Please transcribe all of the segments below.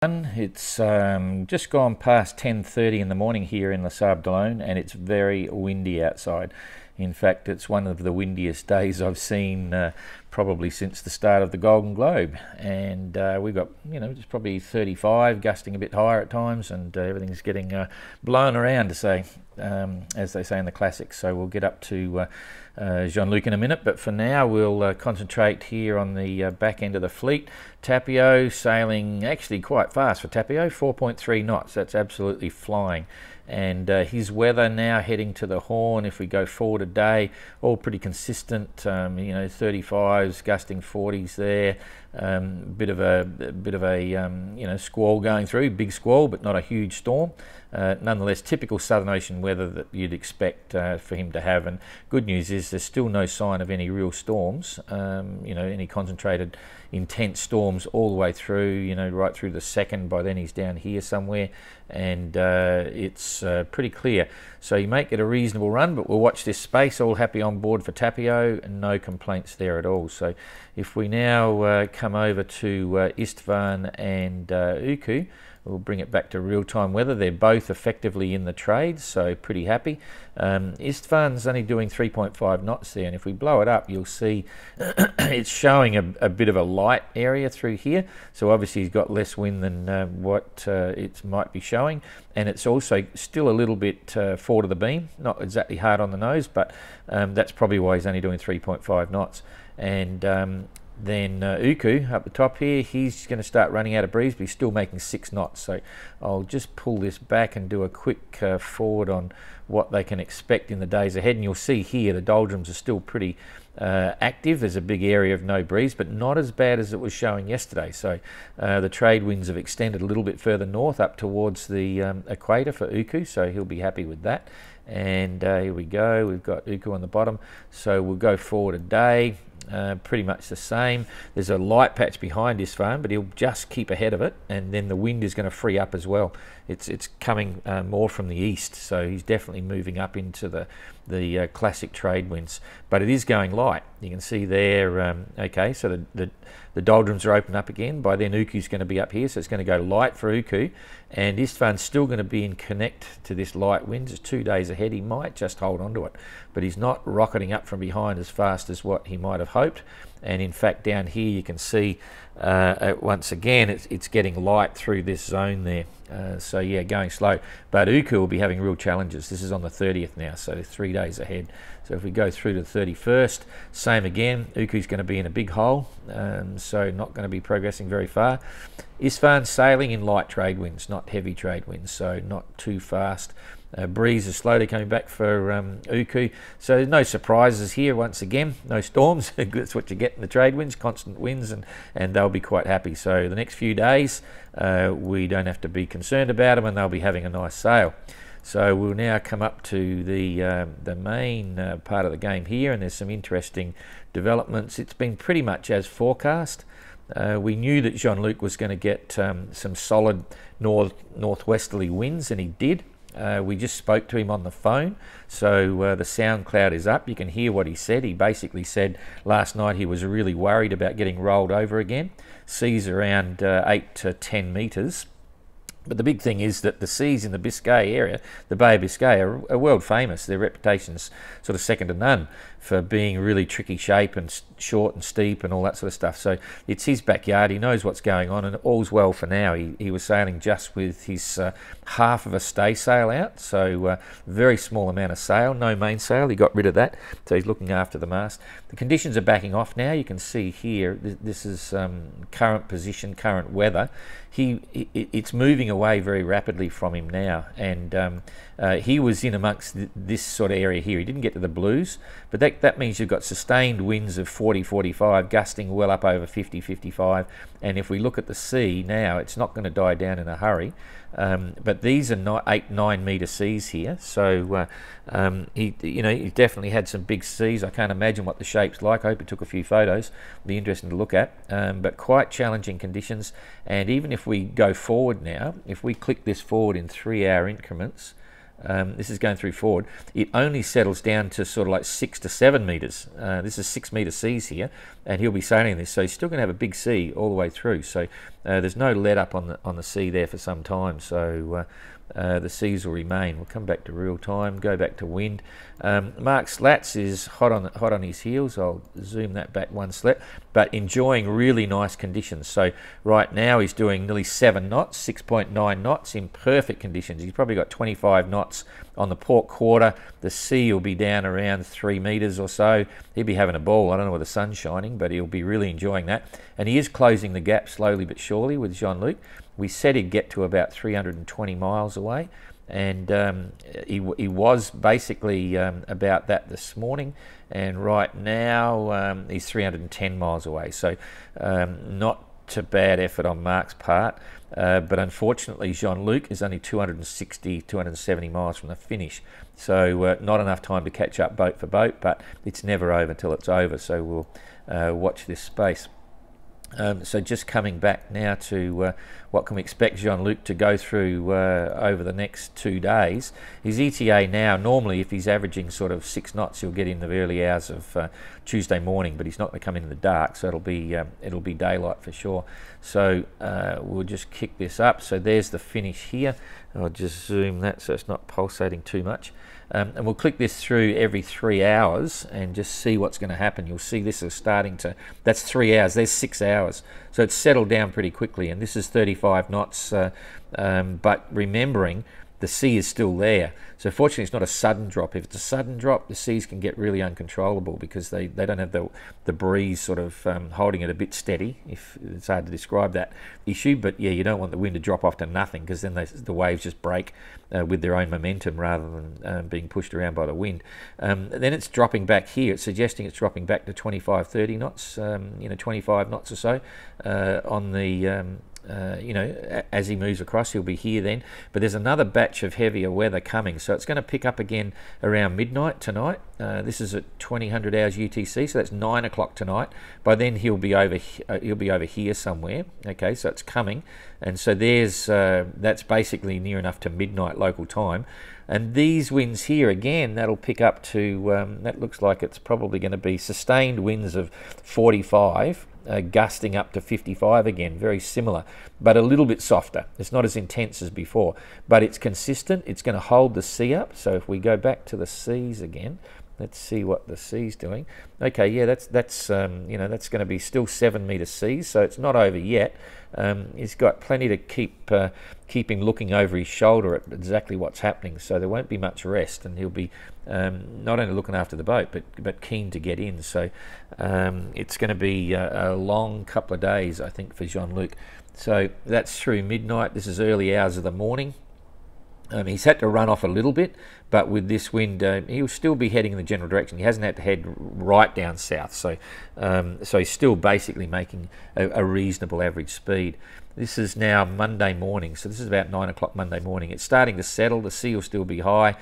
It's just gone past 10:30 in the morning here in Les Sables d'Olonne, and it's very windy outside. In fact, it's one of the windiest days I've seen probably since the start of the Golden Globe. And we've got, just probably 35, gusting a bit higher at times, and everything's getting blown around, to say, as they say in the classics. So we'll get up to Jean-Luc in a minute, but for now we'll concentrate here on the back end of the fleet. Tapio sailing actually quite fast for Tapio, 4.3 knots. That's absolutely flying. And his weather now heading to the Horn. If we go forward a day, all pretty consistent. 35s, gusting 40s there. Bit of a squall going through, big squall, but not a huge storm. Nonetheless, typical Southern Ocean weather that you'd expect for him to have. And good news is there's still no sign of any real storms. Any concentrated, intense storms all the way through. Right through the second. By then he's down here somewhere, and it's pretty clear. So you make it a reasonable run, but we'll watch this space. All happy on board for Tapio, and no complaints there at all. So if we now come over to Istvan and Uku, we'll bring it back to real-time weather. They're both effectively in the trade, so pretty happy. Istvan's only doing 3.5 knots there, and if we blow it up, you'll see it's showing a bit of a light area through here. So obviously he's got less wind than what it might be showing, and it's also still a little bit forward of the beam, not exactly hard on the nose, but that's probably why he's only doing 3.5 knots. And then Uku up the top here, he's going to start running out of breeze, but he's still making 6 knots. So I'll just pull this back and do a quick forward on what they can expect in the days ahead. And you'll see here the doldrums are still pretty active. There's a big area of no breeze, but not as bad as it was showing yesterday. So the trade winds have extended a little bit further north up towards the equator for Uku, so he'll be happy with that. And here we go, we've got Uku on the bottom, so we'll go forward a day. Pretty much the same. There's a light patch behind this farm, but he'll just keep ahead of it, and then the wind is going to free up as well. It's coming more from the east, so he's definitely moving up into the classic trade winds, but it is going light. You can see there. Okay, so the doldrums are open up again. By then Uku's going to be up here, so it's going to go light for Uku, and Istvan's still going to be in connect to this light wind. It's 2 days ahead. He might just hold on to it, but he's not rocketing up from behind as fast as what he might have hoped. And in fact, down here you can see once again it's getting light through this zone there. So yeah, going slow, but Uku will be having real challenges. This is on the 30th now, so 3 days ahead. So if we go through to the 31st, same again. Uku's going to be in a big hole, so not going to be progressing very far. Istvan sailing in light trade winds, not heavy trade winds, so not too fast. Breeze is slowly coming back for Uku, so there's no surprises here. Once again, no storms. That's what you get in the trade winds, constant winds, and they'll be quite happy. So the next few days we don't have to be concerned about them, and they'll be having a nice sail. So we'll now come up to the main part of the game here, and there's some interesting developments. It's been pretty much as forecast. We knew that Jean-Luc was going to get some solid northwesterly winds, and he did. We just spoke to him on the phone, so the sound cloud is up. You can hear what he said. He basically said last night he was really worried about getting rolled over again. Seas around 8 to 10 metres. But the big thing is that the seas in the Biscay area, the Bay of Biscay, are world famous. Their reputation's sort of second to none for being really tricky shape and short and steep and all that sort of stuff. So it's his backyard. He knows what's going on, and all's well for now. He was sailing just with his half of a stay sail out, so very small amount of sail, no mainsail. He got rid of that, so he's looking after the mast. The conditions are backing off now. You can see here, this is current position, current weather. It's moving away very rapidly from him now, and he was in amongst this sort of area here. He didn't get to the blues, but that means you've got sustained winds of 40, 45, gusting well up over 50, 55, and if we look at the sea now, it's not going to die down in a hurry. But these are not 8-9 metre seas here, so he definitely had some big seas. I can't imagine what the shape's like. I hope he took a few photos. It'll be interesting to look at, but quite challenging conditions. And even if we go forward now, if we click this forward in 3-hour increments, this is going through forward, it only settles down to sort of like 6 to 7 metres. This is 6 metre seas here, and he'll be sailing this, so he's still going to have a big sea all the way through. So there's no let up on the sea there for some time, so the seas will remain. We'll come back to real time, go back to wind. Mark Slats is hot on his heels. I'll zoom that back one slet, but enjoying really nice conditions. So right now he's doing nearly 7 knots, 6.9 knots in perfect conditions. He's probably got 25 knots on the port quarter. The sea will be down around 3 meters or so. He'll be having a ball. I don't know where the sun's shining, but he'll be really enjoying that. And he is closing the gap slowly but surely with Jean-Luc. We said he'd get to about 320 miles away, and he was basically about that this morning, and right now he's 310 miles away, so not a bad effort on Mark's part, but unfortunately Jean-Luc is only 270 miles from the finish, so not enough time to catch up boat for boat, but it's never over till it's over, so we'll watch this space. So just coming back now to what can we expect Jean-Luc to go through over the next 2 days. His ETA now, normally if he's averaging sort of 6 knots, he'll get in the early hours of Tuesday morning, but he's not going to come in the dark, so it'll be daylight for sure. So we'll just kick this up. So there's the finish here. I'll just zoom that so it's not pulsating too much. And we'll click this through every 3 hours and just see what's going to happen. You'll see this is starting to, that's 3 hours, there's 6 hours. So it's settled down pretty quickly, and this is 35 knots, but remembering the sea is still there. So fortunately it's not a sudden drop. If it's a sudden drop, the seas can get really uncontrollable because they don't have the breeze sort of holding it a bit steady. If it's hard to describe that issue, but yeah, you don't want the wind to drop off to nothing, because then the waves just break with their own momentum rather than being pushed around by the wind. Then it's dropping back here. It's suggesting it's dropping back to 25, 30 knots, 25 knots or so on the as he moves across, he'll be here then. But there's another batch of heavier weather coming, so it's going to pick up again around midnight tonight. This is at 2000 hours UTC, so that's 9 o'clock tonight. By then he'll be over here somewhere. Okay, so it's coming, and so there's that's basically near enough to midnight local time. And these winds here again, that'll pick up to that looks like it's probably going to be sustained winds of 45. Gusting up to 55 again, very similar, but a little bit softer. It's not as intense as before, but it's consistent. It's going to hold the sea up. So if we go back to the seas again, let's see what the sea's doing. Okay, yeah, that's that's going to be still 7 meter seas, so it's not over yet. He's got plenty to keep him looking over his shoulder at exactly what's happening, so there won't be much rest, and he'll be not only looking after the boat but keen to get in. So it's going to be a long couple of days, I think, for Jean-Luc. So that's through midnight. This is early hours of the morning. He's had to run off a little bit, but with this wind, he'll still be heading in the general direction. He hasn't had to head right down south, so he's still basically making a reasonable average speed. This is now Monday morning, so this is about 9 o'clock Monday morning. It's starting to settle. The sea will still be high,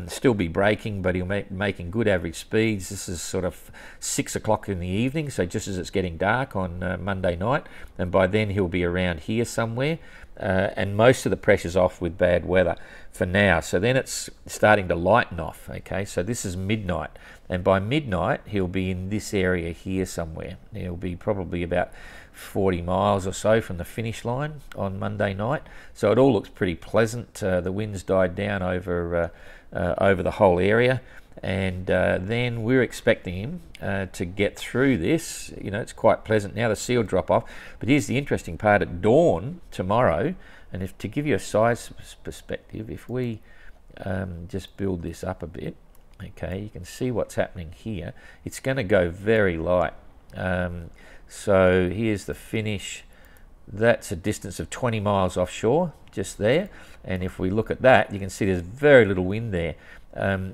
still be breaking, but he'll making good average speeds. This is sort of 6 o'clock in the evening, so just as it's getting dark on Monday night, and by then he'll be around here somewhere. And most of the pressure's off with bad weather for now, so then it's starting to lighten off. Okay, so this is midnight, and by midnight he'll be in this area here somewhere. He'll be probably about 40 miles or so from the finish line on Monday night, so it all looks pretty pleasant. The wind's died down over the whole area, and then we're expecting him to get through this. It's quite pleasant now. The sea will drop off, but here's the interesting part. At dawn tomorrow, and if to give you a size perspective, if we just build this up a bit, okay, you can see what's happening here. It's going to go very light. So here's the finish. That's a distance of 20 miles offshore, just there. And if we look at that, you can see there's very little wind there.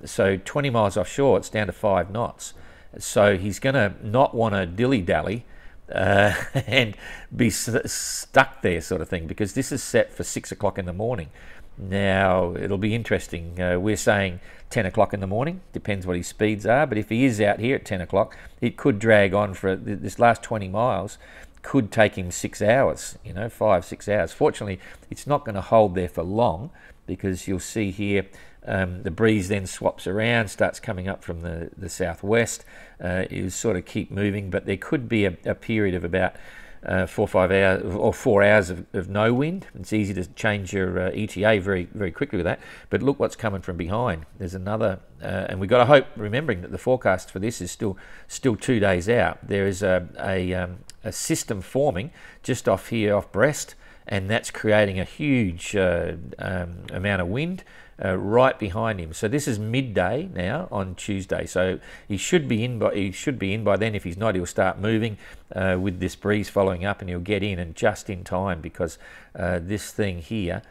So 20 miles offshore, it's down to 5 knots. So he's going to not want to dilly-dally and be stuck there, sort of thing, because this is set for 6 o'clock in the morning. Now, it'll be interesting. We're saying 10 o'clock in the morning, depends what his speeds are, but if he is out here at 10 o'clock, it could drag on for this last 20 miles, could take him 6 hours, 5-6 hours. Fortunately, it's not going to hold there for long, because you'll see here the breeze then swaps around, starts coming up from the southwest. It'll sort of keep moving, but there could be a period of about 4 or 5 hours or 4 hours of no wind. It's easy to change your ETA very, very quickly with that. But look what's coming from behind. There's another, and we've got to hope, remembering that the forecast for this is still 2 days out. There is a system forming just off here, off Brest, and that's creating a huge amount of wind right behind him. So this is midday now on Tuesday. So he should be in by then. If he's not, he'll start moving with this breeze following up, and he'll get in, and just in time, because this thing here,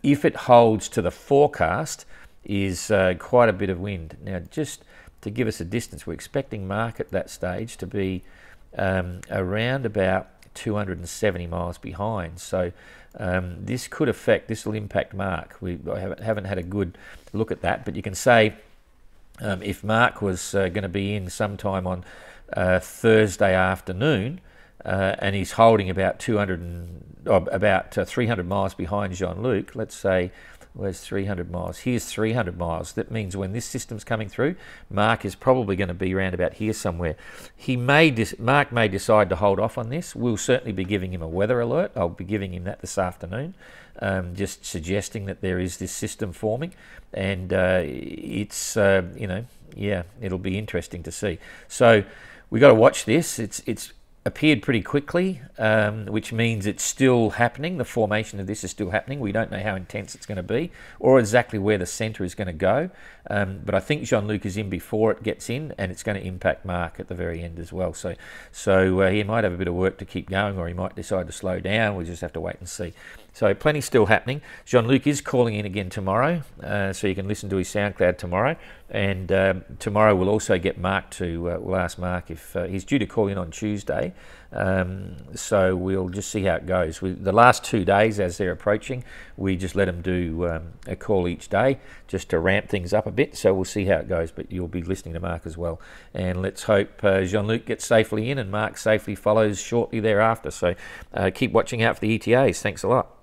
if it holds to the forecast, is quite a bit of wind. Now, just to give us a distance, we're expecting Mark at that stage to be around about 270 miles behind. So this will impact Mark. I haven't had a good look at that, but you can say if Mark was going to be in sometime on Thursday afternoon, and he's holding about 300 miles behind Jean-Luc, let's say, where's 300 miles? Here's 300 miles. That means when this system's coming through, Mark is probably going to be around about here somewhere. Mark may decide to hold off on this. We'll certainly be giving him a weather alert. I'll be giving him that this afternoon, just suggesting that there is this system forming, and it's it'll be interesting to see. So we've got to watch this. It's appeared pretty quickly, which means it's still happening. The formation of this is still happening. We don't know how intense it's going to be or exactly where the centre is going to go, but I think Jean-Luc is in before it gets in, and it's going to impact Mark at the very end as well. So he might have a bit of work to keep going, or he might decide to slow down. We'll just have to wait and see. So plenty still happening. Jean-Luc is calling in again tomorrow, so you can listen to his SoundCloud tomorrow. And tomorrow we'll also get Mark we'll ask Mark if he's due to call in on Tuesday. So we'll just see how it goes. The last 2 days, as they're approaching, we just let them do a call each day just to ramp things up a bit. So we'll see how it goes, but you'll be listening to Mark as well. And let's hope Jean-Luc gets safely in and Mark safely follows shortly thereafter. So keep watching out for the ETAs. Thanks a lot.